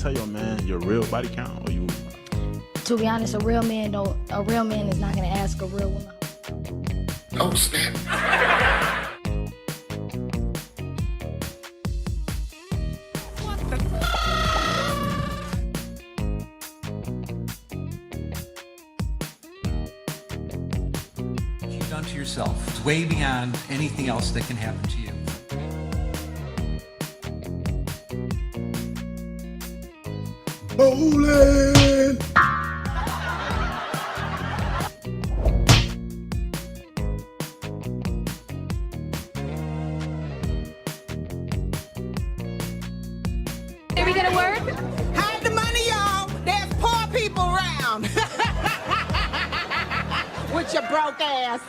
tell your man your real body count, or you? To be honest, a real man is not gonna ask a real woman. Oh snap. You've done to yourself. It's way beyond anything else that can happen to you. Bowling. Are we gonna work? Hide the money, y'all. There's poor people around. With your broke ass.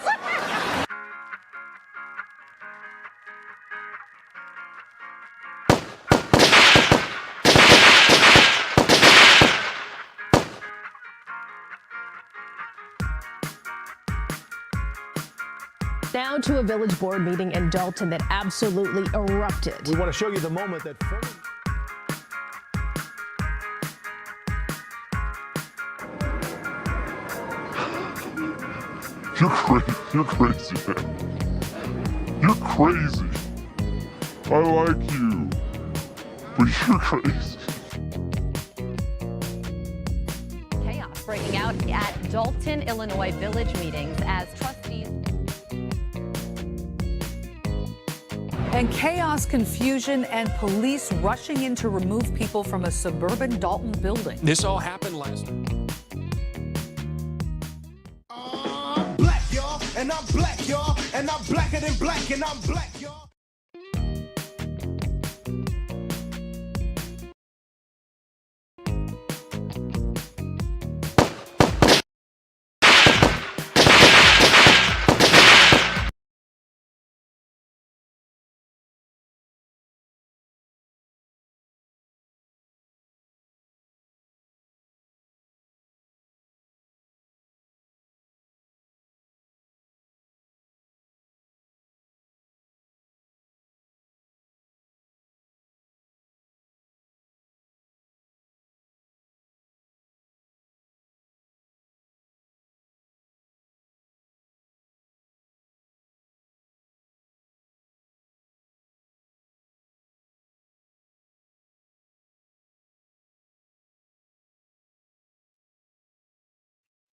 Now to a village board meeting in Dalton that absolutely erupted. We want to show you the moment that. You're crazy, man. You're crazy. I like you, but you're crazy. Chaos breaking out at Dalton, Illinois village meetings as trustees. And chaos, confusion, and police rushing in to remove people from a suburban Dalton building. This all happened last night. Black, y'all, and I'm black, y'all, and I'm blacker than black, and I'm black, y'all.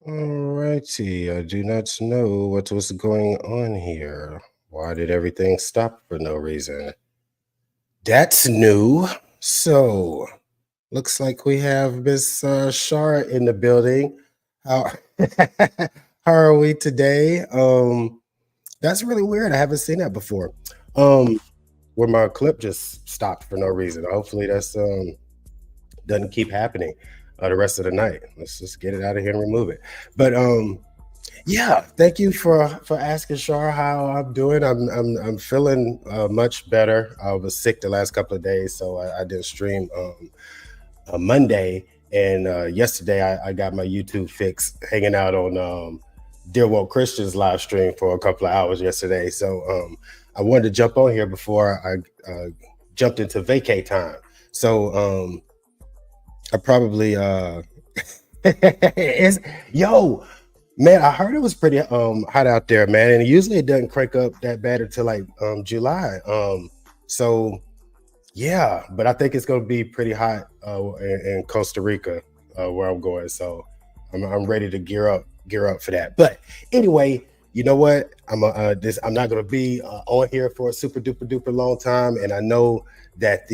Alrighty, I do not know what was going on here. Why did everything stop for no reason? That's new. So, looks like we have Miss Shar in the building. How how are we today? That's really weird. I haven't seen that before. Where my clip just stopped for no reason. Hopefully that's doesn't keep happening the rest of the night. Let's just get it out of here and remove it. But yeah, thank you for asking Shar how I'm doing. I'm feeling much better. I was sick the last couple of days, so I didn't stream on Monday, and yesterday I got my YouTube fix hanging out on Dear Woke Christians live stream for a couple of hours yesterday. So I wanted to jump on here before I jumped into vacay time. So I probably it's yo man, I heard it was pretty hot out there, man, and usually it doesn't crank up that bad until like July. So yeah, but I think it's gonna be pretty hot in Costa Rica where I'm going. So I'm ready to gear up for that. But anyway, you know what? I'm not gonna be on here for a super duper long time, and I know that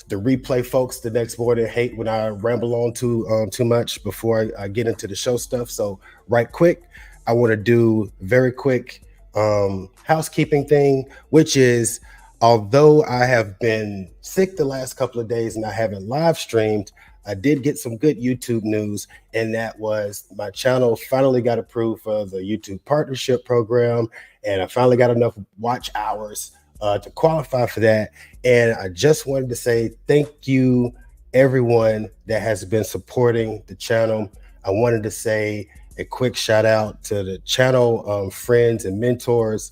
the replay folks the next morning hate when I ramble on too much before I get into the show stuff. So right quick, I want to do very quick housekeeping thing, which is, although I have been sick the last couple of days and I haven't live streamed, I did get some good YouTube news, and that was my channel finally got approved for the YouTube partnership program, and I finally got enough watch hours to qualify for that. And I just wanted to say thank you, everyone that has been supporting the channel. I wanted to say a quick shout out to the channel friends and mentors.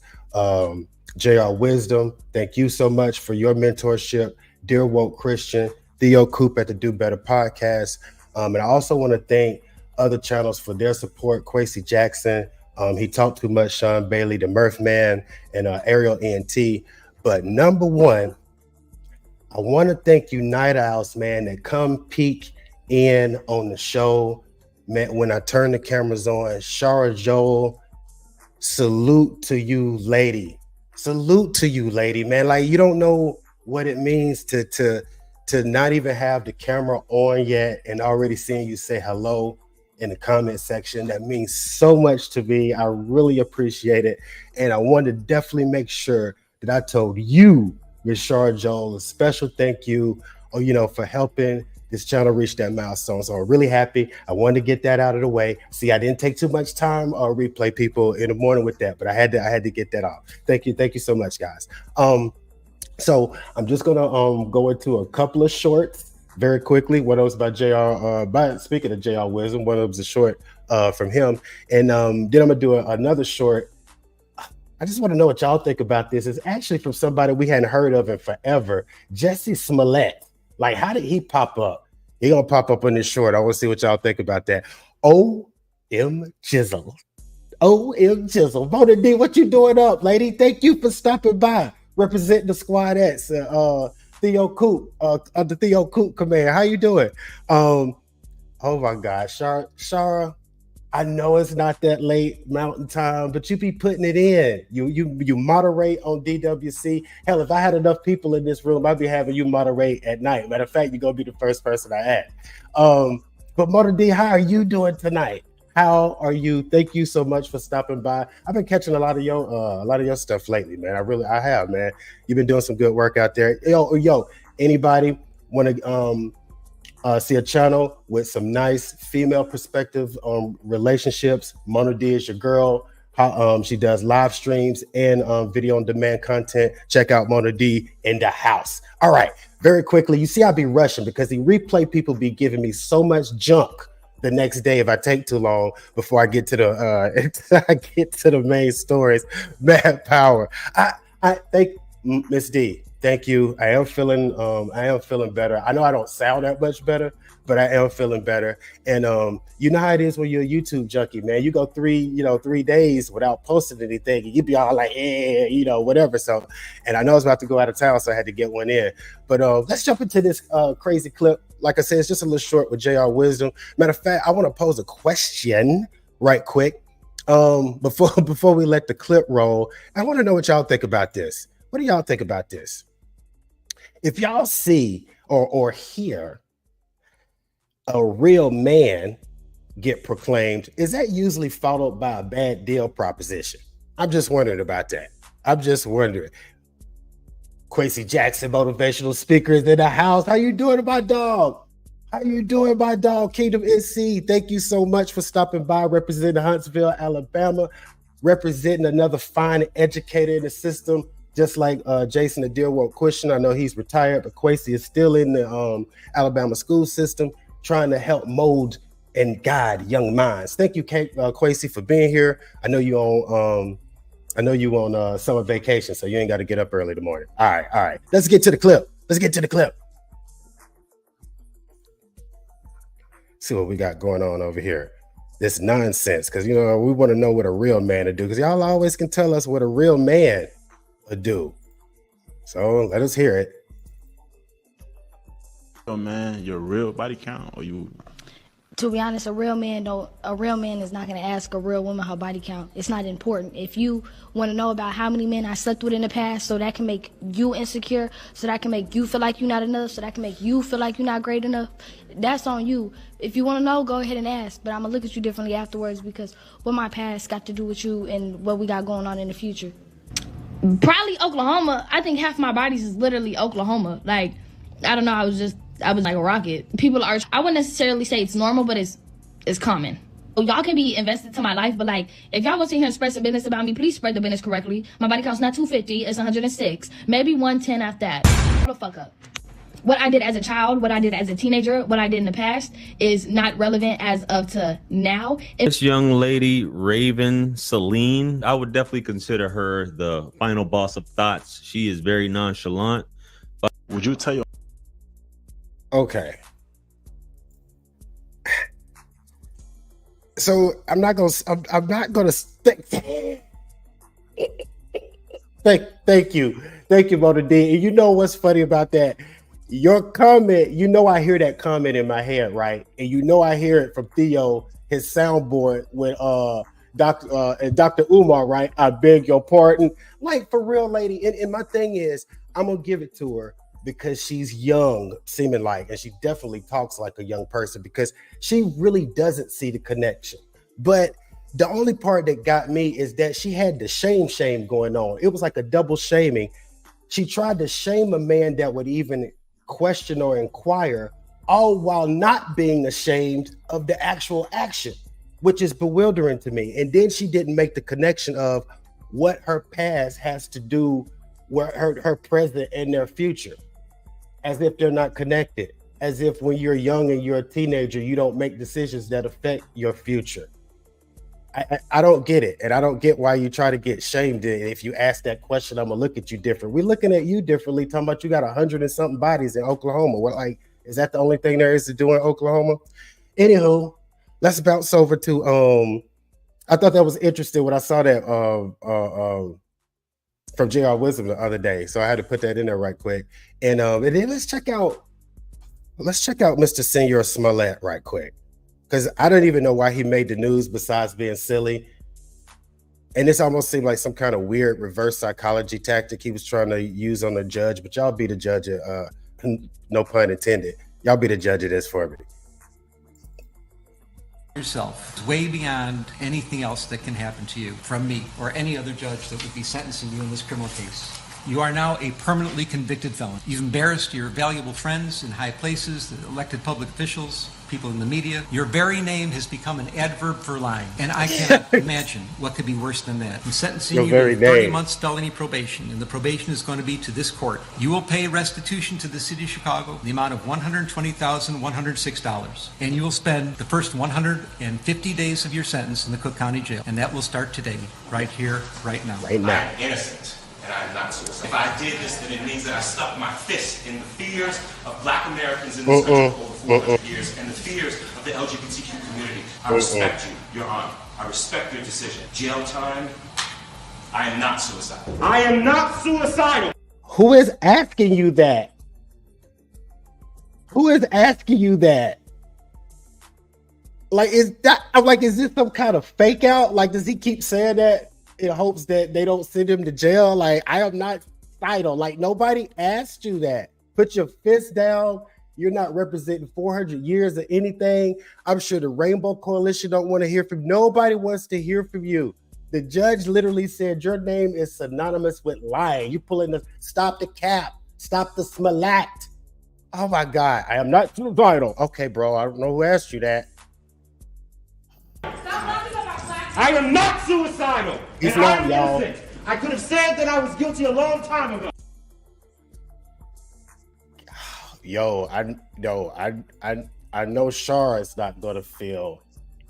JR Wisdom, thank you so much for your mentorship. Dear Woke Christian, Theo Coop at the Do Better podcast. And I also want to thank other channels for their support. Quasi Jackson, He Talked Too Much, Sean Bailey, the Murph Man, and Ariel ENT. But number one, I want to thank you Night Owls, man, that come peek in on the show. Man, when I turn the cameras on, Shara Joel, salute to you, lady. Salute to you, lady, man. Like, you don't know what it means to not even have the camera on yet and already seeing you say hello in the comment section. That means so much to me. I really appreciate it. And I want to definitely make sure that I told you, Ms. Shara Joel, a special thank you, for helping this channel reach that milestone. So I'm really happy. I wanted to get that out of the way. See, I didn't take too much time or replay people in the morning with that, but I had to get that off. Thank you so much, guys. So I'm just gonna go into a couple of shorts very quickly. One of those by JR. Speaking of JR Wisdom, one of them's a short from him, and then I'm gonna do another short. I just want to know what y'all think about this. It's actually from somebody we hadn't heard of in forever, Jessie Smollett. Like, how did he pop up? He gonna pop up on this short. I want to see what y'all think about that. O.M. Jizzle. O.M. Jizzle. Mona D, what you doing up, lady? Thank you for stopping by. Representing the squadettes. Theo Coop, the Theo Coop command. How you doing? Oh my God, Shara, I know it's not that late Mountain Time, but you be putting it in. You moderate on DWC. Hell, if I had enough people in this room, I'd be having you moderate at night. Matter of fact, you're gonna be the first person I add. But Mona D, how are you doing tonight? How are you? Thank you so much for stopping by. I've been catching a lot of your stuff lately, man. I have, man. You've been doing some good work out there. Yo, anybody want to see a channel with some nice female perspective on relationships? Mona D is your girl. She does live streams and video on demand content. Check out Mona D in the house. All right, very quickly. You see, I be rushing because the replay people be giving me so much junk the next day if I take too long before I get to the main stories. Mad power. I thank Miss D. Thank you. I am feeling better. I know I don't sound that much better, but I am feeling better. And you know how it is when you're a YouTube junkie, man. You go 3 days without posting anything, and you be all like, whatever. So, and I know I was about to go out of town, so I had to get one in. But let's jump into this crazy clip. Like I said, it's just a little short with JR Wisdom. Matter of fact, I want to pose a question right quick before we let the clip roll. I want to know what y'all think about this. What do y'all think about this? If y'all see or hear a real man get proclaimed, is that usually followed by a bad deal proposition? I'm just wondering about that. I'm just wondering. Quasi Jackson, motivational speakers in the house. How you doing, my dog? How you doing, my dog? Kingdom NC, thank you so much for stopping by, representing Huntsville, Alabama, representing another fine educator in the system. Just like Jason the Deerwood question, I know he's retired, but Quasi is still in the Alabama school system, trying to help mold and guide young minds. Thank you, Quasi, for being here. I know you on summer vacation, so you ain't got to get up early in the morning. All right. Let's get to the clip. See what we got going on over here. This nonsense, because we want to know what a real man to do, because y'all always can tell us what a real man would do. So let us hear it. So man, your real body count, or you? To be honest, a real man is not going to ask a real woman her body count. It's not important. If you want to know about how many men I slept with in the past, so that can make you insecure, so that can make you feel like you're not enough, so that can make you feel like you're not great enough, that's on you. If you want to know, go ahead and ask, but I'm going to look at you differently afterwards, because what my past got to do with you and what we got going on in the future. Probably Oklahoma. I think half my bodies is literally Oklahoma. Like, I don't know, I was like a rocket. People are, I wouldn't necessarily say it's normal, but it's common. Y'all can be invested to my life, but like, if y'all want to sit here and spread some business about me, please spread the business correctly. My body count's not 250, it's 106. Maybe 110 after that. Shut the fuck up. What I did as a child, what I did as a teenager, what I did in the past is not relevant as of to now. This young lady, Raven Celine, I would definitely consider her the final boss of thoughts. She is very nonchalant. Would you tell your Okay. So I'm not gonna stick. Thank you, Mona D. And you know what's funny about that? Your comment, you know, I hear that comment in my head, right? And you know, I hear it from Theo, his soundboard with Dr. Umar, right? I beg your pardon. Like, for real, lady. And my thing is, I'm gonna give it to her because she's young, seeming like, and she definitely talks like a young person because she really doesn't see the connection. But the only part that got me is that she had the shame going on. It was like a double shaming. She tried to shame a man that would even question or inquire, all while not being ashamed of the actual action, which is bewildering to me. And then she didn't make the connection of what her past has to do with her present and their future, as if they're not connected, as if when you're young and you're a teenager, you don't make decisions that affect your future. I don't get it. And I don't get why you try to get shamed. If you ask that question, I'm gonna look at you different. We're looking at you differently, talking about you got 100 and something bodies in Oklahoma. We're like, is that the only thing there is to do in Oklahoma? Anywho, let's bounce over to I thought that was interesting when I saw that from JR Wisdom the other day. So I had to put that in there right quick. And then let's check out Mr. Senor Smollett right quick. Because I don't even know why he made the news besides being silly. And this almost seemed like some kind of weird reverse psychology tactic he was trying to use on the judge. But y'all be the judge of, no pun intended. Y'all be the judge of this for me. Yourself. It's way beyond anything else that can happen to you from me or any other judge that would be sentencing you in this criminal case. You are now a permanently convicted felon. You've embarrassed your valuable friends in high places, the elected public officials, people in the media. Your very name has become an adverb for lying. And I cannot imagine what could be worse than that. I'm sentencing you to 30 months felony probation, and the probation is going to be to this court. You will pay restitution to the city of Chicago, the amount of $120,106. And you will spend the first 150 days of your sentence in the Cook County Jail. And that will start today, right here, right now. Right now. I'm innocent. And I'm not suicidal. If I did this, then it means that I stuck my fist in the fears of Black Americans in this country for over 400 years and the fears of the LGBTQ community. I respect you, Your Honor. I respect your decision. Jail time, I am not suicidal. I am not suicidal. Who is asking you that? Who is asking you that? Like, is this some kind of fake out? Like, does he keep saying that in hopes that they don't send him to jail? Like, I am not suicidal. Like, nobody asked you that. Put your fist down. You're not representing 400 years of anything. I'm sure the Rainbow Coalition don't want to hear from you. Nobody wants to hear from you. The judge literally said your name is synonymous with lying. You pulling the stop the cap, stop the Smollett. Oh my God, I am not suicidal. Okay, bro, I don't know who asked you that. I am not suicidal. He's not, y'all. Innocent. I could have said that I was guilty a long time ago. I know Shar is not gonna feel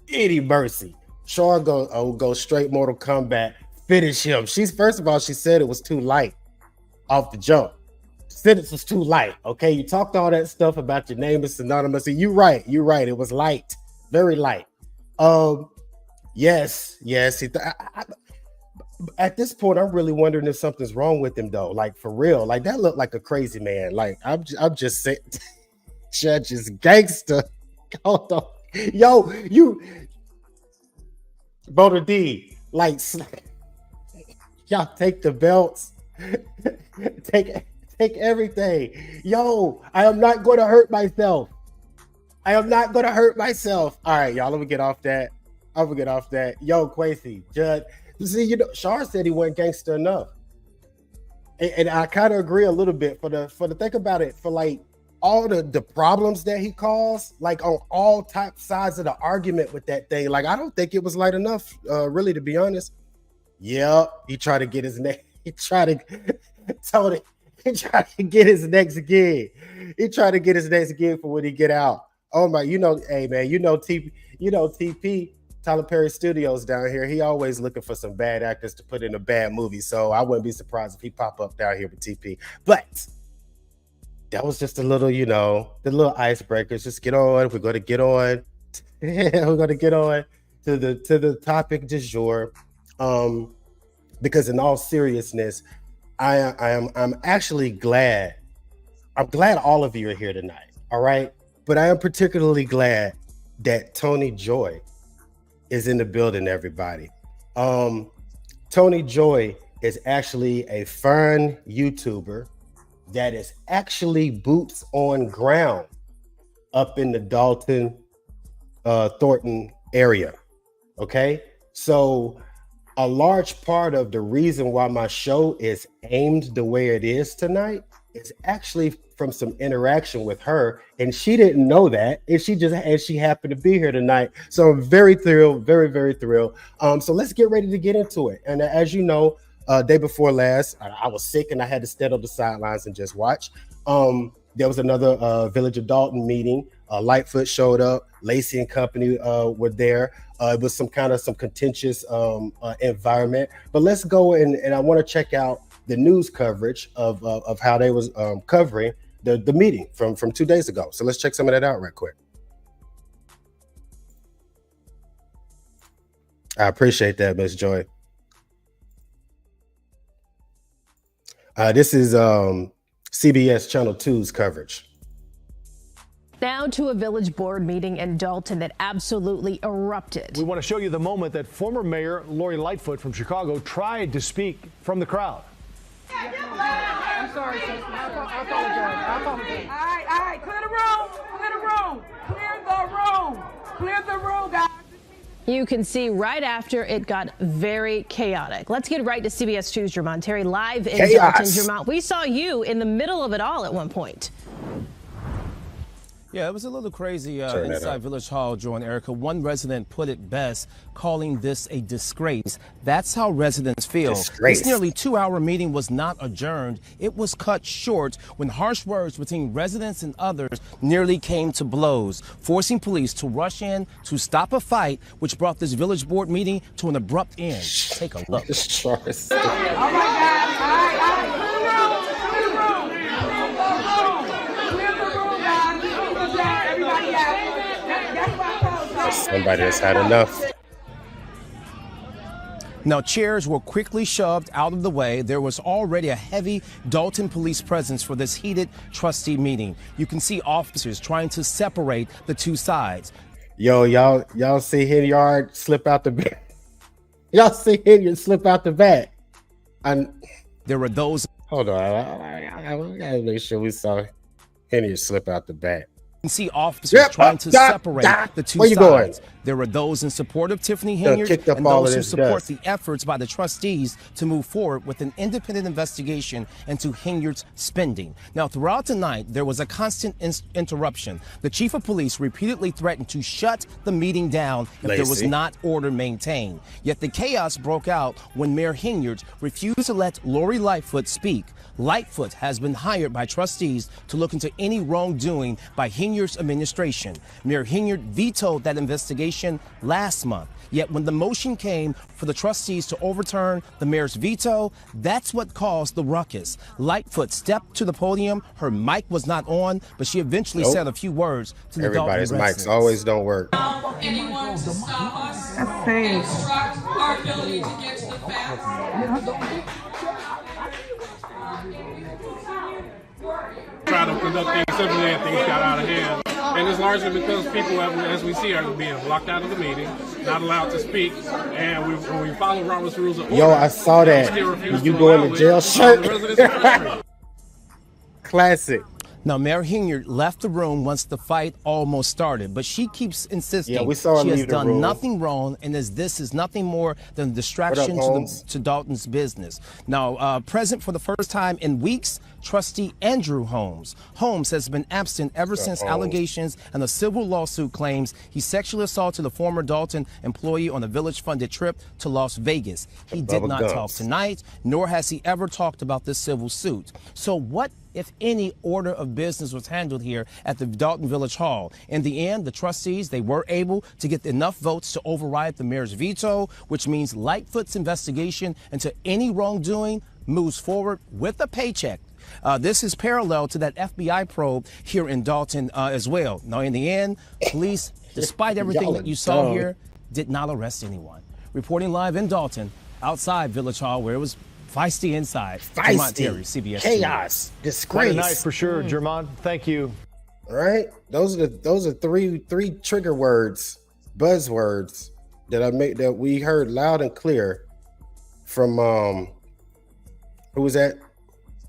any mercy. Shar go straight Mortal Kombat, finish him. First of all, she said it was too light off the jump. Sentence was too light. Okay, you talked all that stuff about your name is synonymous. And you're right. It was light, very light. Yes. At this point, I'm really wondering if something's wrong with him, though. Like, for real. Like, that looked like a crazy man. Like, I'm just saying, judge is gangster. Hold on. Yo, you, Boda D, like, y'all take the belts. Take everything. Yo, I am not going to hurt myself. All right, y'all, let me get off that. I'm gonna get off that. Yo, Quasi, judge. See, Shar said he wasn't gangster enough, and I kind of agree a little bit. For the think about it, for like all the problems that he caused, like on all type sides of the argument with that thing, like I don't think it was light enough, really, to be honest. Yeah, he tried to get his neck. He tried to get his next gig. He tried to get his next gig for when he get out. Oh my, hey man, TP. Tyler Perry Studios down here, he always looking for some bad actors to put in a bad movie. So I wouldn't be surprised if he pop up down here with TP. But that was just a little, the little icebreakers. Just get on. We're going to get on. We're going to get on to the topic du jour. Because in all seriousness, I'm actually glad. I'm glad all of you are here tonight. All right. But I am particularly glad that Tony Joy is in the building, everybody. Tony Joy is actually a fun YouTuber that is actually boots on ground up in the Dalton, Thornton area. Okay. So a large part of the reason why my show is aimed the way it is tonight is actually from some interaction with her, and she didn't know that, and she happened to be here tonight. So I'm very thrilled, very, very thrilled. So let's get ready to get into it. And as you know, day before last, I was sick and I had to stand on the sidelines and just watch. There was another Village of Dolton meeting. Lightfoot showed up. Lacey and company were there. It was some contentious environment. But let's go and I want to check out the news coverage of how they was covering the meeting from 2 days ago. So let's check some of that out right quick. I appreciate that, Miss Joy. This is CBS Channel 2's coverage. Now to a village board meeting in Dalton that absolutely erupted. We want to show you the moment that former Mayor Lori Lightfoot from Chicago tried to speak from the crowd. I'm sorry, sis. I apologize. All right. Clear the room, guys. You can see right after it got very chaotic. Let's get right to CBS 2's Jermont Terry live in Dalton. Jermont, we saw you in the middle of it all at one point. Yeah, it was a little crazy inside Village Hall, Joe and Erica. One resident put it best, calling this a disgrace. That's how residents feel. Disgrace. This nearly 2-hour meeting was not adjourned. It was cut short when harsh words between residents and others nearly came to blows, forcing police to rush in to stop a fight, which brought this village board meeting to an abrupt end. Take a look. All right, guys. All right. Somebody has had enough. Now, chairs were quickly shoved out of the way. There was already a heavy Dalton police presence for this heated trustee meeting. You can see officers trying to separate the two sides. Yo, y'all see Henyard slip out the back. Y'all see Henyard slip out the back. And there were those. Hold on, I gotta make sure we saw Henyard slip out the back. You can see officers trying to separate the two sides. There were those in support of Tiffany Henyard and those who support the efforts by the trustees to move forward with an independent investigation into Henyard's spending. Now, throughout the night, there was a constant interruption. The chief of police repeatedly threatened to shut the meeting down if there was not order maintained. Yet the chaos broke out when Mayor Henyard refused to let Lori Lightfoot speak. Lightfoot has been hired by trustees to look into any wrongdoing by Henyard's administration. Mayor Henyard vetoed that investigation last month. Yet when the motion came for the trustees to overturn the mayor's veto, that's what caused the ruckus. Lightfoot stepped to the podium. Her mic was not on, but she eventually said a few words to the Dalton residents. Everybody's mics always don't work. Anyone to stop us and obstruct our ability to get to the facts. Try to conduct things simply and things got out of hand. And it's largely because people, as we see, are being blocked out of the meeting, not allowed to speak. And when we follow Robert's rules of order. Yo, I saw that. You going to jail shirt. Classic. Now, Mayor Henyard left the room once the fight almost started, but she keeps insisting we saw her she has leave the done room. Nothing wrong, and this is nothing more than a distraction to Dalton's business. Now, present for the first time in weeks, trustee Andrew Holmes. Holmes has been absent ever since allegations and a civil lawsuit claims he sexually assaulted a former Dalton employee on a village-funded trip to Las Vegas. He did not talk tonight, nor has he ever talked about this civil suit. So what, if any, order of business was handled here at the Dalton Village Hall? In the end, the trustees, they were able to get enough votes to override the mayor's veto, which means Lightfoot's investigation into any wrongdoing moves forward with a paycheck. This is parallel to that FBI probe here in Dalton as well. Now, in the end, police, despite everything that you saw here, did not arrest anyone. Reporting live in Dalton, outside Village Hall, where it was feisty inside. Feisty, CBS chaos, disgrace. Quite a night for sure, Jermon. Thank you. All right, those are three trigger words, buzzwords that we heard loud and clear from who was that? I'm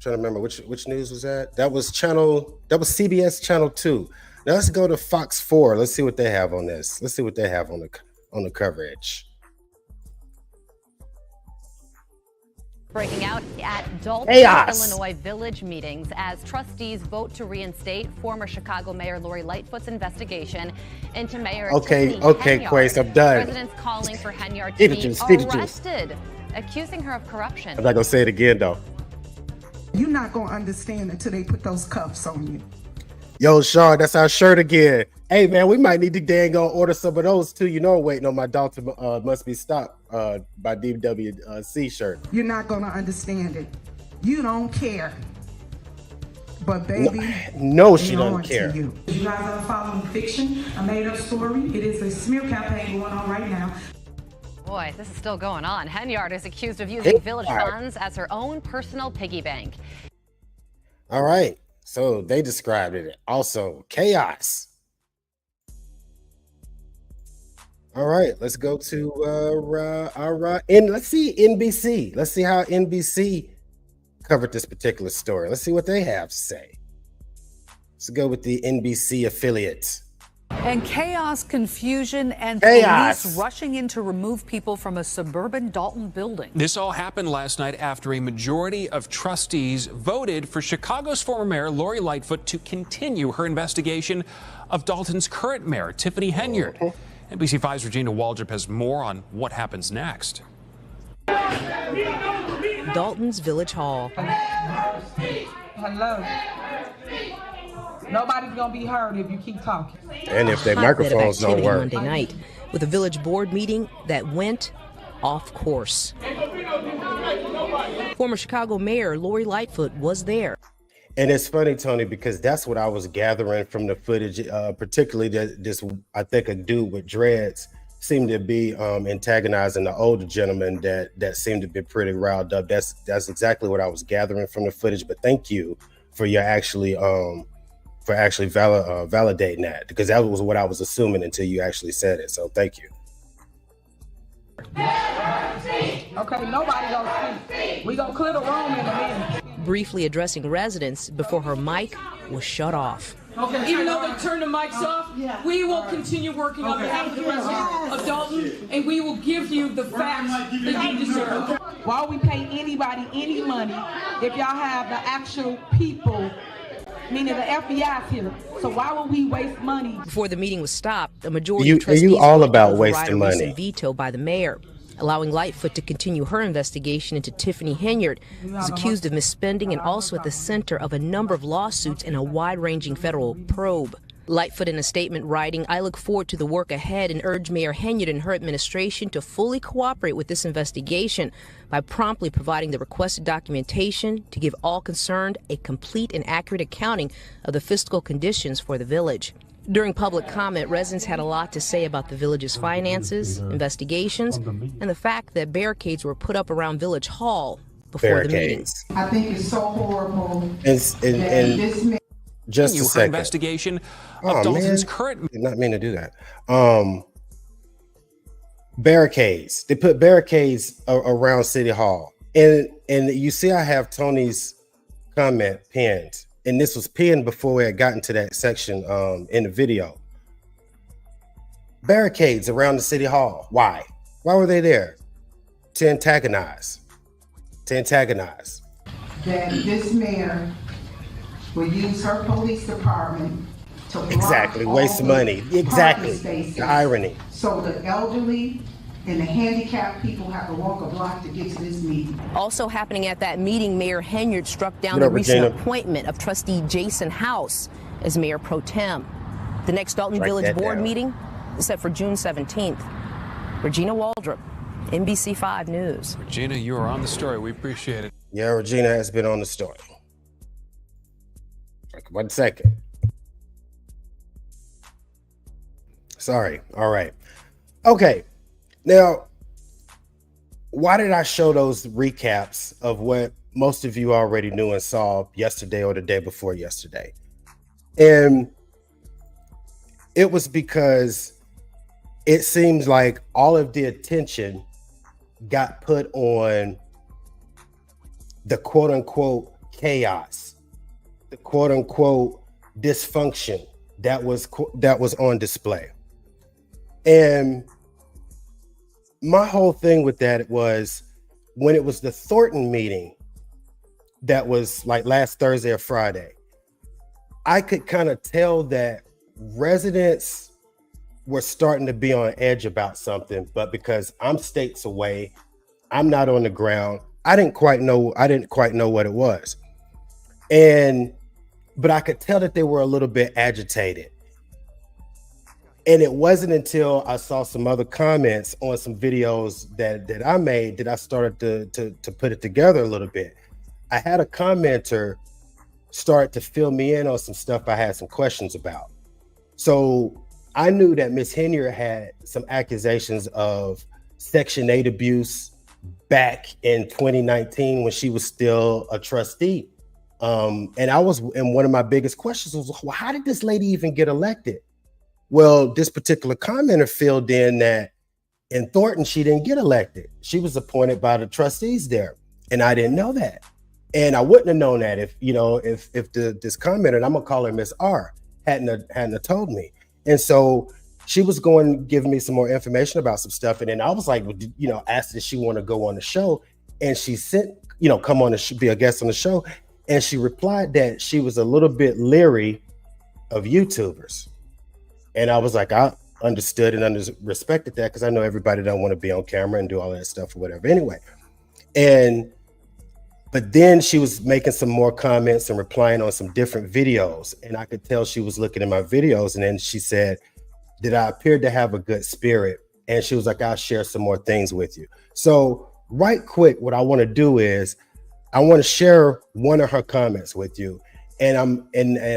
trying to remember which news was that? That was CBS Channel 2. Now let's go to Fox 4. Let's see what they have on this. Let's see what they have on the coverage. Breaking out at Dalton, Illinois Village meetings as trustees vote to reinstate former Chicago Mayor Lori Lightfoot's investigation into Mayor Tiffany Henyard. Quace, I'm done. Residents calling for Henyard to be arrested, accusing her of corruption. I'm not gonna say it again though. You're not gonna understand until they put those cuffs on you. Yo, Sean, that's our shirt again. Hey, man, we might need to dang on order some of those too. You know, waiting on my Dalton must be stopped by DWC shirt. You're not gonna understand it. You don't care. But baby, no, she doesn't care. You guys are following fiction, a made-up story. It is a smear campaign going on right now. Boy, this is still going on. Henyard is accused of using village funds as her own personal piggy bank. All right. So they described it also chaos. All right, let's go to and let's see NBC. Let's see how NBC covered this particular story. Let's see what they have to say. Let's go with the NBC affiliate. And chaos, confusion, and police rushing in to remove people from a suburban Dalton building. This all happened last night after a majority of trustees voted for Chicago's former mayor, Lori Lightfoot, to continue her investigation of Dalton's current mayor, Tiffany Henyard. NBC 5's Regina Waldrop has more on what happens next. Dalton's Village Hall. Hello. Nobody's gonna be heard if you keep talking. And if their microphones don't work. Monday night with a village board meeting that went off course. Former Chicago Mayor Lori Lightfoot was there. And it's funny, Tony, because that's what I was gathering from the footage, particularly this, I think a dude with dreads seemed to be antagonizing the older gentleman that seemed to be pretty riled up. That's exactly what I was gathering from the footage. But thank you for your actually validating that, because that was what I was assuming until you actually said it. So thank you. Okay, nobody gonna speak. We gonna clear the room in a minute. Briefly addressing residents before her mic was shut off. Okay. Even though they turned the mics off, we will continue working on behalf of the residents of Dalton, and we will give you the facts that you deserve. Why we pay anybody any money if y'all have the actual people, meaning the FBI's here? So why would we waste money? Before the meeting was stopped, a majority of trustees you all about override wasting a money. recent veto by the mayor, allowing Lightfoot to continue her investigation into Tiffany Henyard, who's accused of misspending and also at the center of a number of lawsuits and a wide-ranging federal probe. Lightfoot in a statement writing, "I look forward to the work ahead and urge Mayor Henyard and her administration to fully cooperate with this investigation by promptly providing the requested documentation to give all concerned a complete and accurate accounting of the fiscal conditions for the village." During public comment, residents had a lot to say about the village's finances, investigations, and the fact that barricades were put up around Village Hall before the meeting. I think it's so horrible. And just a second. Investigation of Dalton's current. Did not mean to do that. Barricades. They put barricades around City Hall, and you see, I have Tony's comment pinned. And this was pinned before we had gotten to that section in the video. Barricades around the City Hall. Why? Why were they there? To antagonize. That this mayor will use her police department to block waste money. Exactly. The irony. So the elderly and the handicapped people have to walk a block to get to this meeting. Also happening at that meeting, Mayor Henyard struck down the recent appointment of trustee Jason House as mayor pro tem. The next Dalton Village Board meeting is set for June 17th. Regina Waldrop, NBC 5 News. Regina, you are on the story. We appreciate it. Yeah, Regina has been on the story. 1 second. Sorry. All right. Okay. Now, why did I show those recaps of what most of you already knew and saw yesterday or the day before yesterday? And it was because it seems like all of the attention got put on the quote unquote chaos, the quote unquote dysfunction that was on display. And my whole thing with that was when it was the Thornton meeting that was like last Thursday or Friday, I could kind of tell that residents were starting to be on edge about something, but because I'm states away, I'm not on the ground, I didn't quite know what it was. But I could tell that they were a little bit agitated. And it wasn't until I saw some other comments on some videos that I made that I started to put it together a little bit. I had a commenter start to fill me in on some stuff I had some questions about. So I knew that Miss Henyard had some accusations of Section 8 abuse back in 2019 when she was still a trustee. And one of my biggest questions was, well, how did this lady even get elected? Well, this particular commenter filled in that in Thornton, she didn't get elected. She was appointed by the trustees there. And I didn't know that. And I wouldn't have known that if this commenter, and I'm gonna call her Miss R, hadn't have told me. And so she was giving me some more information about some stuff. And then I was like, asked if she want to go on the show. And she sent, come on and be a guest on the show. And she replied that she was a little bit leery of YouTubers. And I was like, I understood and respected that because I know everybody don't want to be on camera and do all that stuff or whatever anyway. But then she was making some more comments and replying on some different videos. And I could tell she was looking at my videos. And then she said that I appeared to have a good spirit. And she was like, I'll share some more things with you. So right quick, what I want to do is I want to share one of her comments with you. And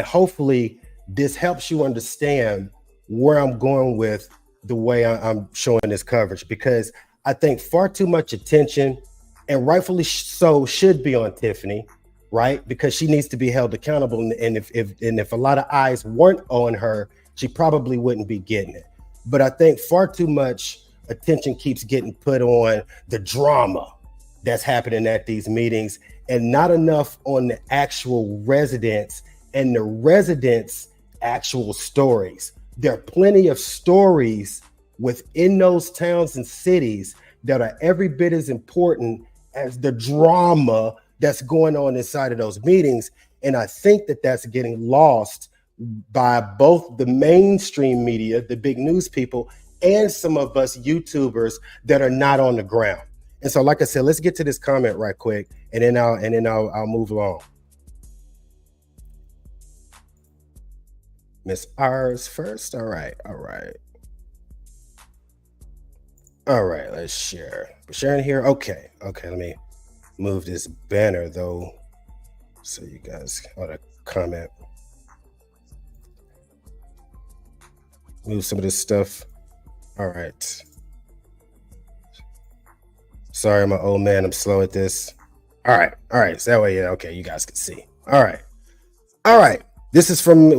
hopefully this helps you understand where I'm going with the way I'm showing this coverage, because I think far too much attention, and rightfully so, should be on Tiffany, right? Because she needs to be held accountable. And if a lot of eyes weren't on her, she probably wouldn't be getting it. But I think far too much attention keeps getting put on the drama that's happening at these meetings and not enough on the actual residents and the residents' actual stories. There are plenty of stories within those towns and cities that are every bit as important as the drama that's going on inside of those meetings. And I think that that's getting lost by both the mainstream media, the big news people, and some of us YouTubers that are not on the ground. And so, like I said, let's get to this comment right quick, and then I'll move along. Miss R's first. All right. Let's share. We're sharing here. Okay. Let me move this banner though, so you guys ought to comment. Move some of this stuff. All right. Sorry, I'm an old man. I'm slow at this. All right. So that way, yeah. Okay, you guys can see. All right. This is from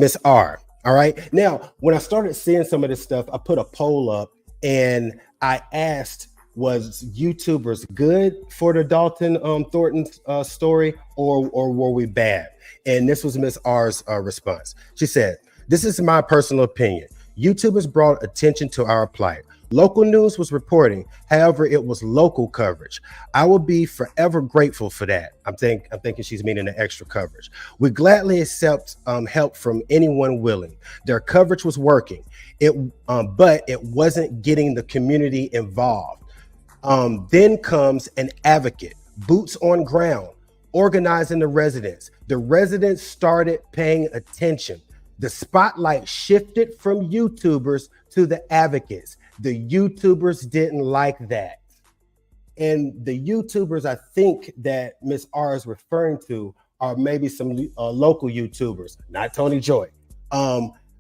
Miss R. All right. Now, when I started seeing some of this stuff, I put a poll up and I asked, was YouTubers good for the Dalton Thornton story, or were we bad? And this was Miss R's response. She said, "This is my personal opinion. YouTubers brought attention to our plight. Local news was reporting. However, it was local coverage. I will be forever grateful for that." I'm thinking she's meaning the extra coverage. "We gladly accept help from anyone willing. Their coverage was working. But it wasn't getting the community involved. Then comes an advocate, boots on ground, organizing the residents. The residents started paying attention. The spotlight shifted from YouTubers to the advocates. The YouTubers didn't like that." And the YouTubers I think that Miss R is referring to are maybe some local YouTubers, not Tony Joy.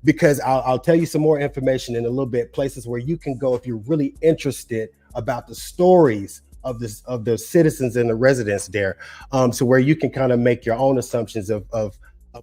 Because I'll tell you some more information in a little bit, places where you can go if you're really interested about the stories of the citizens and the residents there, so where you can kind of make your own assumptions of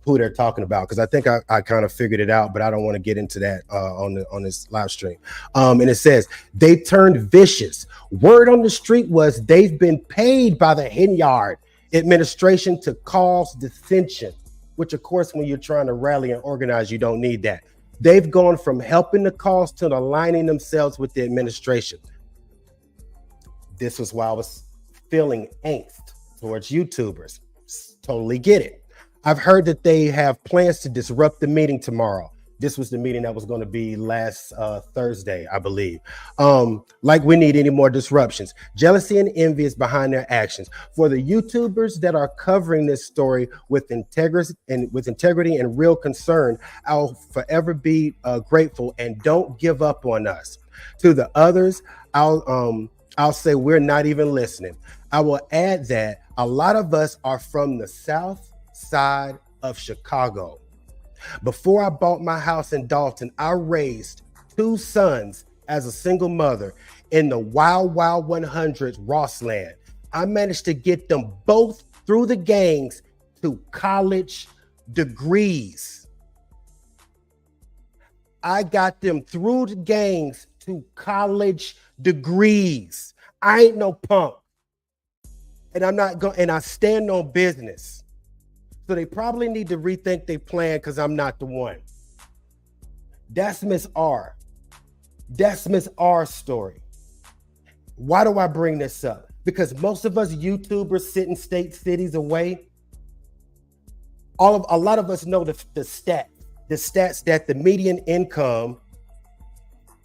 who they're talking about. Because I think I kind of figured it out, but I don't want to get into that on this live stream. And it says they turned vicious. Word on the street was they've been paid by the Henyard administration to cause dissension, which of course, when you're trying to rally and organize, you don't need that. They've gone from helping the cause to aligning themselves with the administration. This was why I was feeling angst towards YouTubers. Totally get it. I've heard that they have plans to disrupt the meeting tomorrow. This was the meeting that was going to be last Thursday, I believe. Like we need any more disruptions. Jealousy and envy is behind their actions. For the YouTubers that are covering this story with integrity and real concern, I'll forever be grateful, and don't give up on us. To the others, I'll say we're not even listening. I will add that a lot of us are from the south side of Chicago. Before I bought my house in Dalton, I raised 2 sons as a single mother in the Wild 100s Rossland. I managed to get them both through the gangs to college degrees. I got them through the gangs to college degrees. I ain't no punk. And I'm not going, and I stand on business. So they probably need to rethink their plan, because I'm not the one. That's Miss R. That's Miss R's story. Why do I bring this up? Because most of us YouTubers sit in cities away. A lot of us know the stats that the median income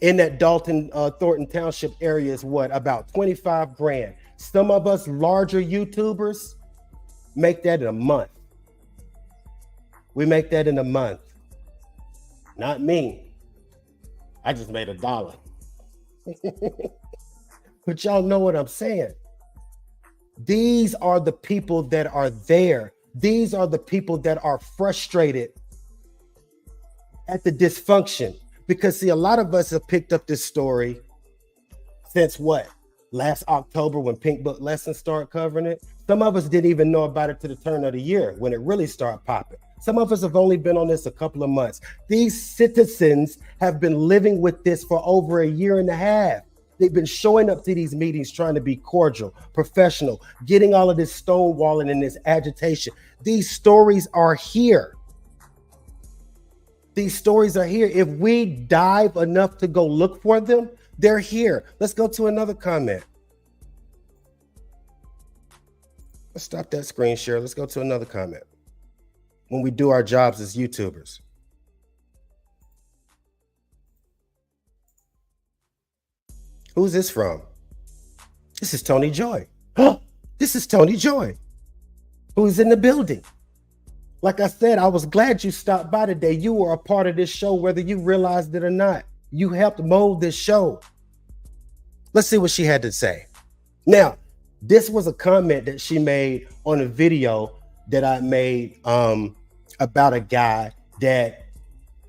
in that Dalton, Thornton Township area is what? About 25 grand. Some of us larger YouTubers make that in a month. We make that in a month. Not me. I just made $1. But y'all know what I'm saying. These are the people that are there. These are the people that are frustrated at the dysfunction. Because see, a lot of us have picked up this story since what? Last October, when Pink Book Lessons started covering it. Some of us didn't even know about it to the turn of the year when it really started popping. Some of us have only been on this a couple of months. These citizens have been living with this for over a year and a half. They've been showing up to these meetings trying to be cordial, professional, getting all of this stonewalling and this agitation. These stories are here. These stories are here. If we dive enough to go look for them, they're here. Let's go to another comment. Let's stop that screen share. Let's go to another comment. When we do our jobs as YouTubers. Who's this from? This is Tony Joy. This is Tony Joy, who's in the building. Like I said, I was glad you stopped by today. You were a part of this show, whether you realized it or not. You helped mold this show. Let's see what she had to say. Now, this was a comment that she made on a video that I made about a guy that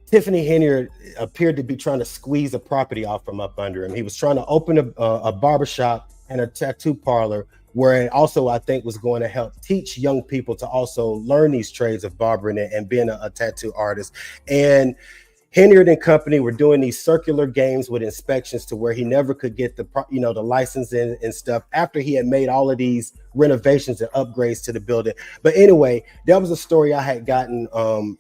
Tiffany Henyard appeared to be trying to squeeze a property off from up under him. He was trying to open a barbershop and a tattoo parlor, where it also, I think, was going to help teach young people to also learn these trades of barbering and being a tattoo artist. And Henyard and company were doing these circular games with inspections to where he never could get the license in and stuff after he had made all of these renovations and upgrades to the building. But anyway, that was a story I had gotten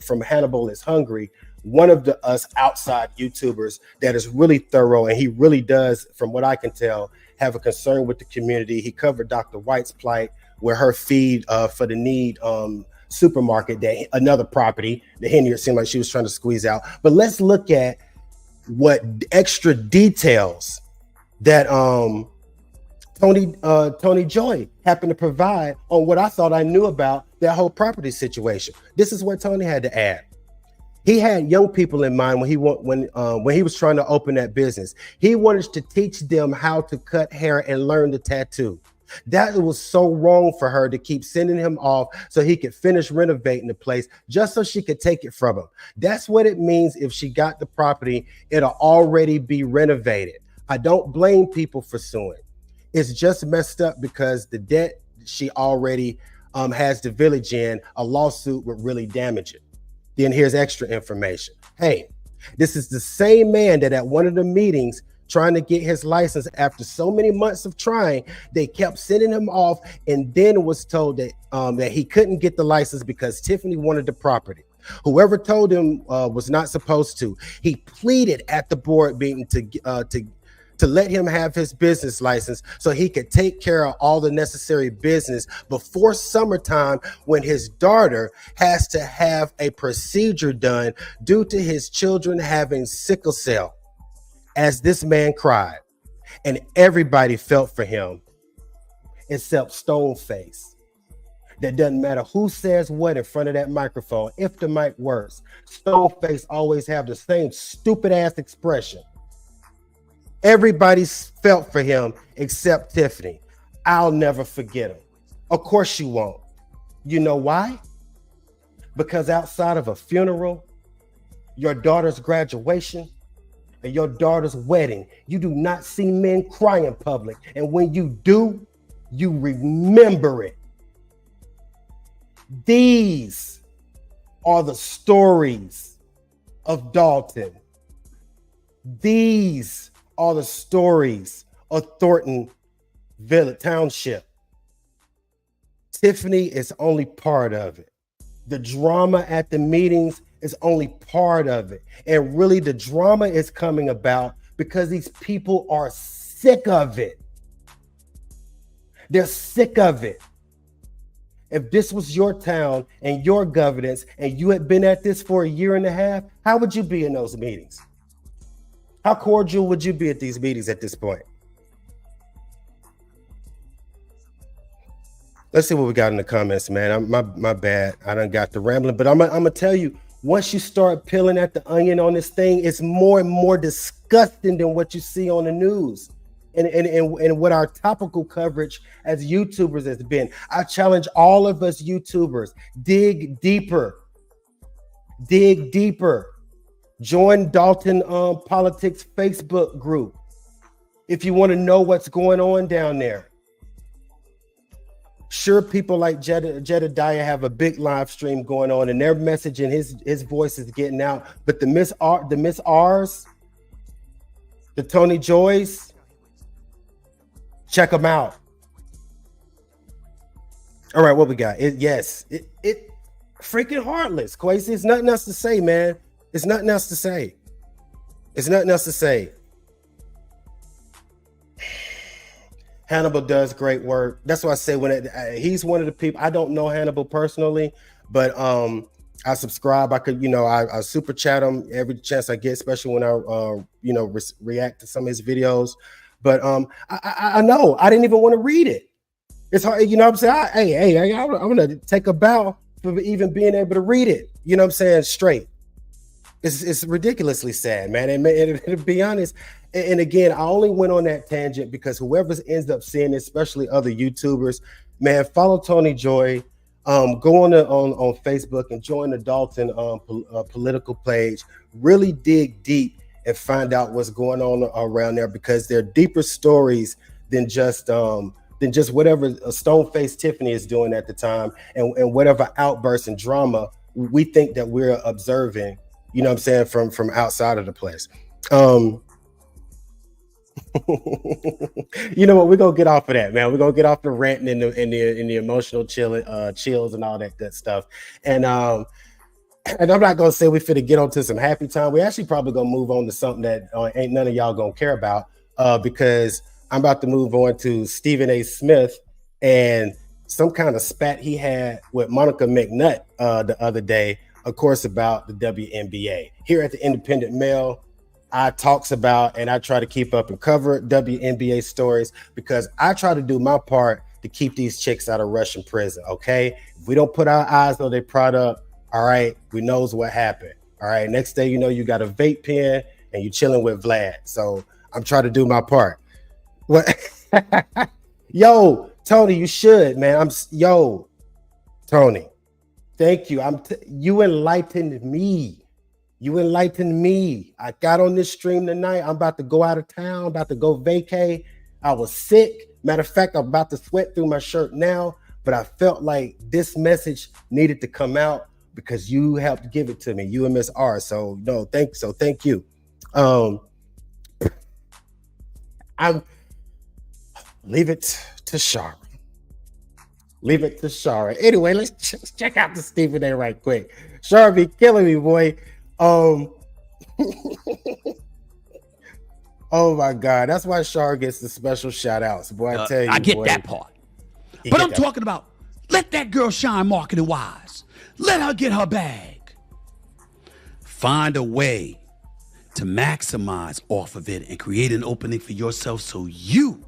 from Hannibal is Hungry, one of us outside YouTubers that is really thorough, and he really does, from what I can tell, have a concern with the community. He covered Dr. White's plight, where her feed for the need supermarket, that another property the Henyard seemed like she was trying to squeeze out. But let's look at what extra details that Tony Joy happened to provide on what I thought I knew about that whole property situation. This is what Tony had to add. He had young people in mind when he was trying to open that business. He wanted to teach them how to cut hair and learn the tattoo. That was so wrong for her to keep sending him off so he could finish renovating the place just so she could take it from him. That's what it means. If she got the property, it'll already be renovated. I don't blame people for suing. It's just messed up because the debt she already has the village in, a lawsuit would really damage it. Then here's extra information. Hey, this is the same man that at one of the meetings trying to get his license after so many months of trying, they kept sending him off, and then was told that that he couldn't get the license because Tiffany wanted the property. Whoever told him was not supposed to. He pleaded at the board meeting to let him have his business license so he could take care of all the necessary business before summertime, when his daughter has to have a procedure done due to his children having sickle cell. As this man cried, and everybody felt for him except Stoneface. That doesn't matter who says what in front of that microphone. If the mic works, Stoneface always have the same stupid ass expression. Everybody felt for him except Tiffany. I'll never forget him. Of course you won't. You know why? Because outside of a funeral, your daughter's graduation, and your daughter's wedding, you do not see men cry in public. And when you do, you remember it. These are the stories of Dalton. These are the stories of Thornton Village Township. Tiffany is only part of it. The drama at the meetings is only part of it. And really the drama is coming about because these people are sick of it. They're sick of it. If this was your town and your governance and you had been at this for a year and a half, how would you be in those meetings? How cordial would you be at these meetings at this point? Let's see what we got in the comments, man. My bad. I done got the rambling, but I'm gonna tell you, once you start peeling at the onion on this thing, it's more and more disgusting than what you see on the news and what our topical coverage as YouTubers has been. I challenge all of us YouTubers, dig deeper. Dig deeper. Join Dalton Politics Facebook group if you want to know what's going on down there. Sure, people like Jedediah have a big live stream going on, and their message and his voice is getting out. But the Miss R's, the Tony Joys, check them out. All right, what we got? It freaking heartless, Quasi. It's nothing else to say, man. It's nothing else to say. It's nothing else to say. Hannibal does great work. That's why I say he's one of the people. I don't know Hannibal personally, but I subscribe. I could, I super chat him every chance I get, especially when I react to some of his videos. But I know I didn't even want to read it. It's hard, what I'm saying. I'm gonna take a bow for even being able to read it. You know what I'm saying? Straight. It's ridiculously sad, man. And to be honest, and again, I only went on that tangent because whoever ends up seeing it, especially other YouTubers, man, follow Tony Joy. Go on Facebook and join the Dalton political page. Really dig deep and find out what's going on around there, because there are deeper stories than just whatever Stoneface Tiffany is doing at the time, and whatever outbursts and drama we think that we're observing. You know what I'm saying, from outside of the place. You know what? We're gonna get off of that, man. We're gonna get off the ranting and the emotional chills and all that good stuff. And I'm not gonna say we finna get onto some happy time. We actually probably gonna move on to something that ain't none of y'all gonna care about, because I'm about to move on to Stephen A. Smith and some kind of spat he had with Monica McNutt the other day, of course, about the WNBA. Here at the Independent Mail, I talks about and I try to keep up and cover WNBA stories, because I try to do my part to keep these chicks out of Russian prison, okay? If we don't put our eyes on their product, all right, we knows what happened. All right, next day, you got a vape pen and you chilling with Vlad. So I'm trying to do my part. What? Yo, Tony, you should, man. Tony, thank you. You enlightened me. You enlightened me. I got on this stream tonight. I'm about to go out of town, about to go vacay. I was sick. Matter of fact, I'm about to sweat through my shirt now, but I felt like this message needed to come out because you helped give it to me, you and Miss R. So thank you. I'm leave it to Shara. Leave it to Shara. Anyway, let's check out the Stephen A right quick. Shara be killing me, boy. Oh my God, that's why Shara gets the special shout outs. Boy, I tell you, I get boy, that part. But I'm talking about let that girl shine marketing wise. Let her get her bag. Find a way to maximize off of it and create an opening for yourself so you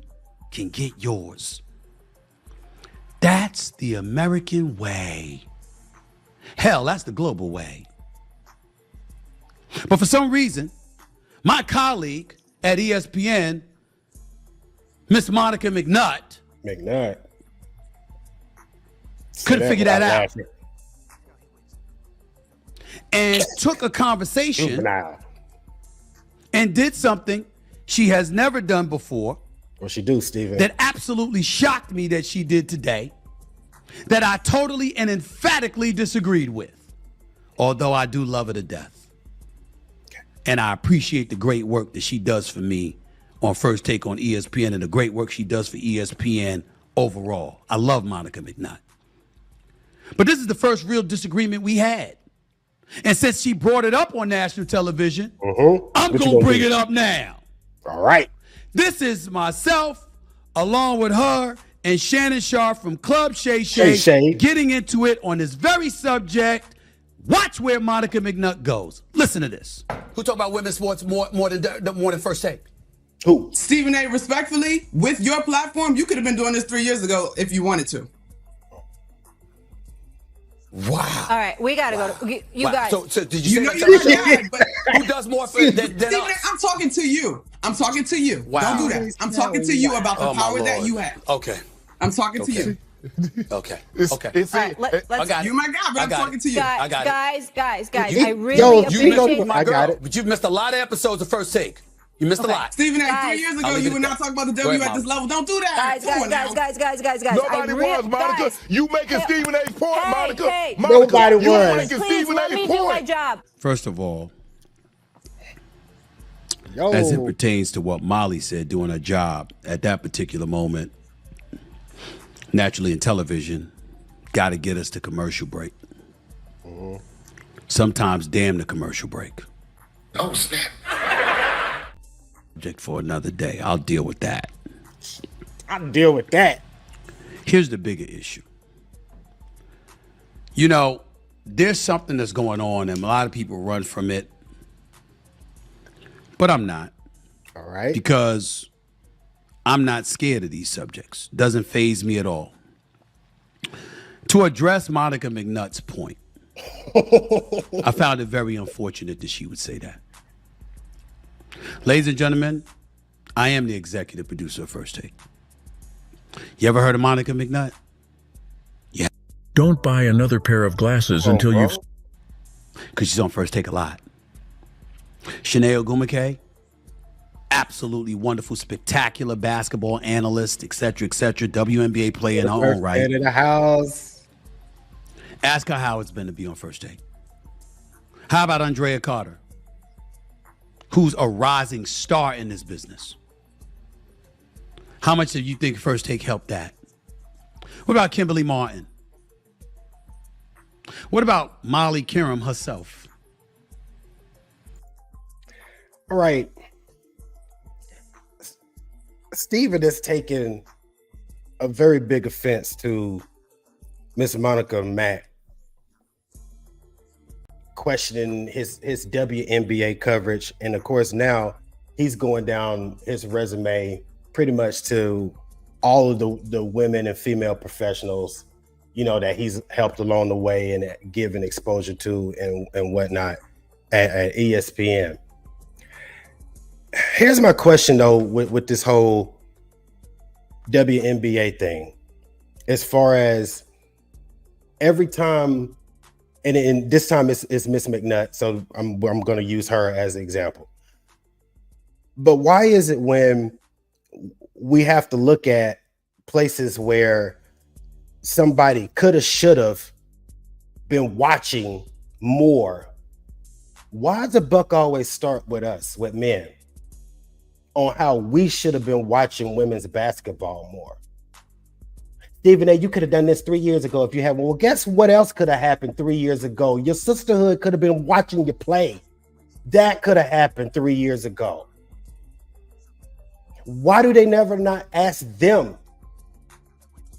can get yours. That's the American way. Hell, that's the global way. But for some reason, my colleague at ESPN, Miss Monica McNutt, couldn't figure that out. And took a conversation and did something she has never done before. What she do, Stephen? That absolutely shocked me that she did today, that I totally and emphatically disagreed with, although I do love her to death. And I appreciate the great work that she does for me on First Take on ESPN and the great work she does for ESPN overall. I love Monica McNutt. But this is the first real disagreement we had. And since she brought it up on national television, I'm going to bring it up now. All right. This is myself, along with her and Shannon Sharp from Club Shay Shay, getting into it on this very subject. Watch where Monica McNutt goes. Listen to this. Who talk about women's sports more than First Take? Who? Stephen A, respectfully, with your platform, you could have been doing this 3 years ago if you wanted to. Wow. All right, we got to go. You guys. So did you say who does more for than Stephen us? A, I'm talking to you. I'm talking to you. Wow. Don't do that. I'm talking to you about the power that you have. Okay. I'm talking to you. Okay. Okay. All right, let's. You my guy, but I'm talking to you. I got it. Guys, I really appreciate my girl, but you've missed a lot of episodes of First Take. You missed a lot. Stephen A, 3 years ago, you would not talk about the W at this level. Don't do that. Guys. Nobody was, Monica. You making Stephen A's point, Monica. Monica, nobody was. Making Please Stephen let A's me point. do my job. First of all, as it pertains to what Molly said, doing her job at that particular moment, naturally in television, got to get us to commercial break. Sometimes damn the commercial break. Oh, snap. Subject for another day. I'll deal with that. I'll deal with that. Here's the bigger issue. You know, there's something that's going on and a lot of people run from it. But I'm not. All right. Because I'm not scared of these subjects. Doesn't faze me at all. To address Monica McNutt's point, I found it very unfortunate that she would say that. Ladies and gentlemen, I am the executive producer of First Take. You ever heard of Monica McNutt? Yeah. Don't buy another pair of glasses until you've... Because she's on First Take a lot. Shanae Ogumake, absolutely wonderful, spectacular basketball analyst, etc., WNBA player in her own right. Head of the house. Ask her how it's been to be on First Take. How about Andrea Carter, who's a rising star in this business? How much do you think First Take helped that? What about Kimberly Martin? What about Molly Kiram herself? All right. Stephen has taken a very big offense to Miss Monica Mack questioning his WNBA coverage. And of course, now he's going down his resume pretty much to all of the women and female professionals, you know, that he's helped along the way and given exposure to and whatnot at ESPN. Here's my question though, with this whole WNBA thing. as far as every time, and this time it's Miss McNutt, so I'm going to use her as an example. But why is it when we have to look at places where somebody could have, should have been watching more, why does the buck always start with us, with men, on how we should have been watching women's basketball more? Stephen A, you could have done this 3 years ago if you had. Well, guess what else could have happened 3 years ago? Your sisterhood could have been watching you play. That could have happened 3 years ago. Why do they never not ask them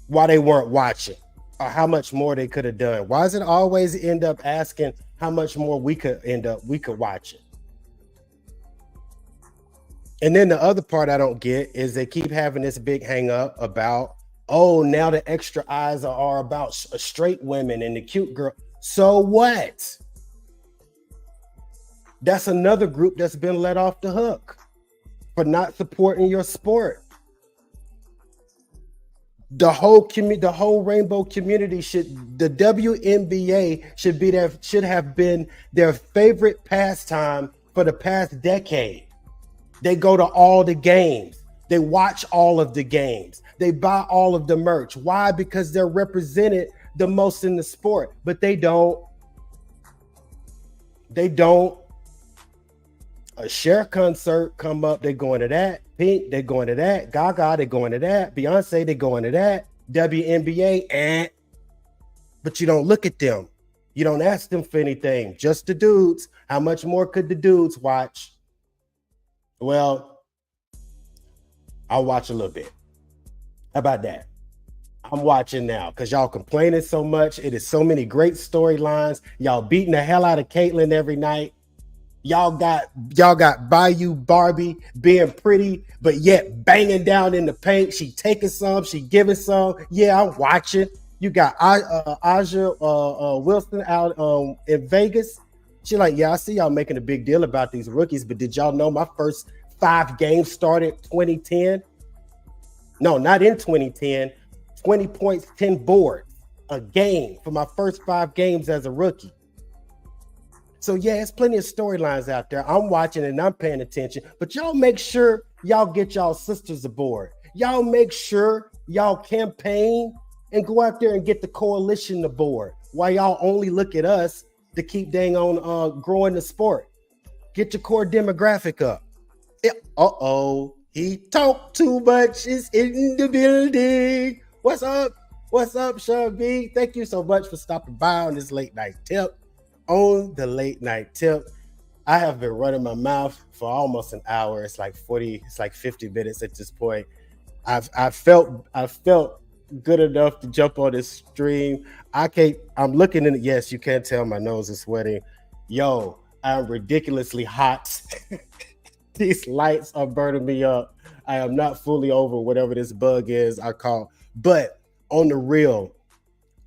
why they weren't watching or how much more they could have done? Why does it always end up asking how much more we could watch it? And then the other part I don't get is they keep having this big hang up about, oh, now the extra eyes are about straight women and the cute girl. So what? That's another group that's been let off the hook for not supporting your sport. The whole rainbow community the WNBA should have been their favorite pastime for the past decade. They go to all the games. They watch all of the games. They buy all of the merch. Why? Because they're represented the most in the sport, but they don't. A Cher concert come up, they're going to that. Pink, they're going to that. Gaga, they're going to that. Beyonce, they're going to that. WNBA, but you don't look at them. You don't ask them for anything. Just the dudes. How much more could the dudes watch? Well, I'll watch a little bit. How about that? I'm watching now because y'all complaining so much. It is so many great storylines. Y'all beating the hell out of Caitlyn every night. Y'all got Bayou Barbie being pretty, but yet banging down in the paint. She taking some, she giving some. Yeah, I'm watching. You got Aja Wilson out in Vegas. She like, yeah, I see y'all making a big deal about these rookies, but did y'all know my first 5 games started 2010? No, not in 2010. 20 points, 10 boards a game for my first 5 games as a rookie. So yeah, it's plenty of storylines out there. I'm watching and I'm paying attention, but y'all make sure y'all get y'all sisters aboard. Y'all make sure y'all campaign and go out there and get the coalition aboard. While y'all only look at us to keep dang on growing the sport. Get your core demographic up. He talked too much. Is in the building. What's up? What's up, Sean B? Thank you so much for stopping by on this late night tip. On the late night tip, I have been running my mouth for almost an hour. It's like 50 minutes at this point. I felt good enough to jump on this stream. I'm looking in it. Yes, you can tell my nose is sweating. Yo, I'm ridiculously hot. These lights are burning me up. I am not fully over whatever this bug is I call. But on the real,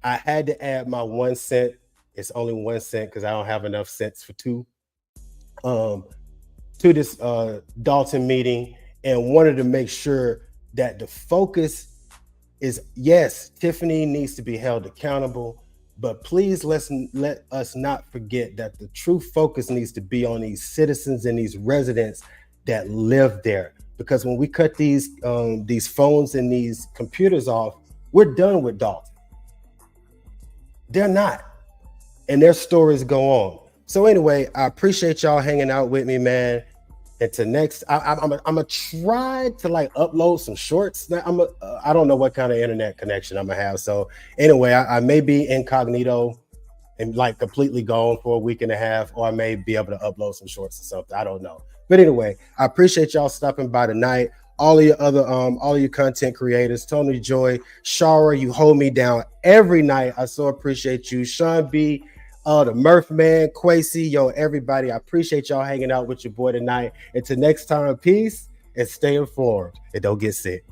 I had to add my 1 cent. It's only 1 cent because I don't have enough cents for 2 to this Dalton meeting, and wanted to make sure that the focus is, yes, Tiffany needs to be held accountable, but please let us not forget that the true focus needs to be on these citizens and these residents that live there. Because when we cut these phones and these computers off, we're done with Dalton. They're not. And their stories go on. So anyway, I appreciate y'all hanging out with me, man. And to next, I'm gonna try to like upload some shorts. I don't know what kind of internet connection I'm gonna have. So anyway, I may be incognito and like completely gone for a week and a half, or I may be able to upload some shorts or something. I don't know. But anyway, I appreciate y'all stopping by tonight. All of your other, all of your content creators, Tony Joy, Shara, you hold me down every night. I so appreciate you. Sean B, the Murph Man, Quasi, yo, everybody. I appreciate y'all hanging out with your boy tonight. Until next time, peace and stay informed and don't get sick.